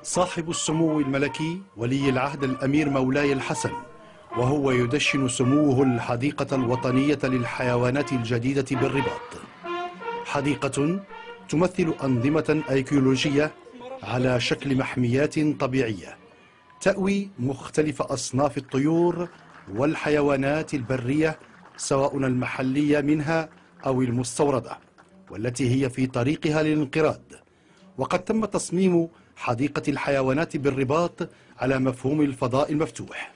صاحب السمو الملكي ولي العهد الأمير مولاي الحسن، وهو يدشن سموه الحديقة الوطنية للحيوانات الجديدة بالرباط، حديقة تمثل أنظمة أيكولوجية على شكل محميات طبيعية تأوي مختلف أصناف الطيور والحيوانات البرية سواء المحلية منها أو المستوردة، والتي هي في طريقها للانقراض. وقد تم تصميم حديقة الحيوانات بالرباط على مفهوم الفضاء المفتوح.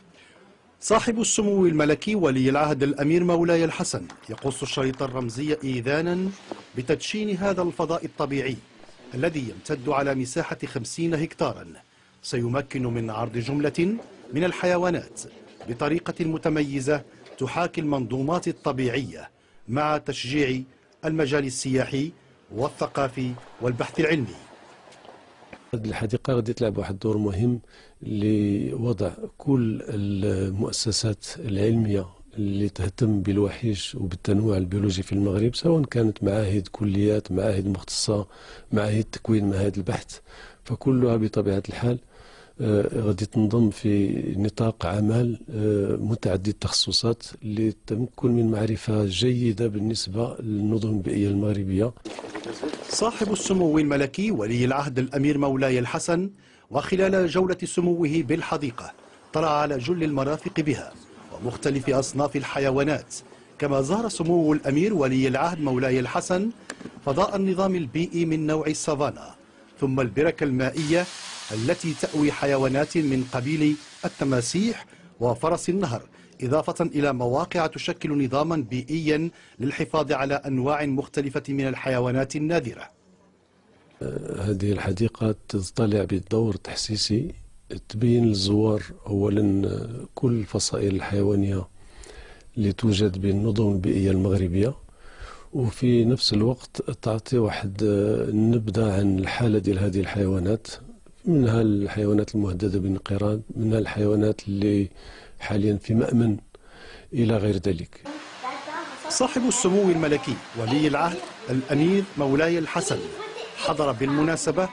صاحب السمو الملكي ولي العهد الأمير مولاي الحسن يقص الشريط الرمزي إيذانا بتدشين هذا الفضاء الطبيعي الذي يمتد على مساحة 50 هكتارا، سيمكن من عرض جملة من الحيوانات بطريقة متميزة تحاكي المنظومات الطبيعية، مع تشجيع المجال السياحي والثقافي والبحث العلمي. هذه الحديقة غادي تلعب واحد الدور مهم لوضع كل المؤسسات العلمية اللي تهتم بالوحيش وبالتنوع البيولوجي في المغرب، سواء كانت معاهد، كليات، معاهد مختصة، معاهد تكوين، معاهد البحث، فكلها بطبيعة الحال غادي تنضم في نطاق عمل متعدد التخصصات للتمكن من معرفة جيدة بالنسبة للنظم البيئية المغربية. صاحب السمو الملكي ولي العهد الأمير مولاي الحسن وخلال جولة سموه بالحديقة طلع على جل المرافق بها ومختلف أصناف الحيوانات، كما زار سمو الأمير ولي العهد مولاي الحسن فضاء النظام البيئي من نوع السافانا، ثم البركة المائية التي تأوي حيوانات من قبيل التماسيح وفرس النهر، إضافة إلى مواقع تشكل نظاما بيئيا للحفاظ على أنواع مختلفة من الحيوانات النادرة. هذه الحديقة تطلع بدور تحسيسي تبين للزوار أولا كل الفصائل الحيوانية اللي توجد بالنظم البيئية المغربية، وفي نفس الوقت تعطي واحد النبذة عن الحالة ديال هذه الحيوانات، منها الحيوانات المهددة بالانقراض، منها الحيوانات اللي حاليا في مأمن إلى غير ذلك. صاحب السمو الملكي ولي العهد الأمير مولاي الحسن حضر بالمناسبة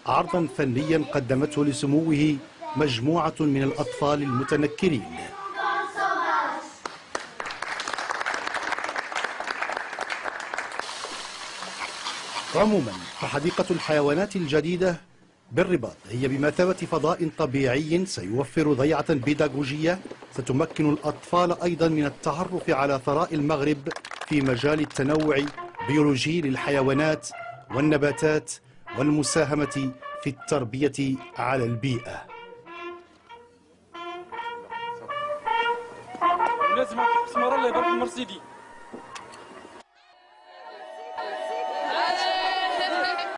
عرضا فنيا قدمته لسموه مجموعة من الأطفال المتنكرين. عموما فحديقة الحيوانات الجديدة بالرباط هي بمثابة فضاء طبيعي سيوفر ضيعة بيداغوجية ستمكن الأطفال أيضا من التعرف على ثراء المغرب في مجال التنوع البيولوجي للحيوانات والنباتات والمساهمة في التربية على البيئة. لازم اسم الله يبارك المرسيدي.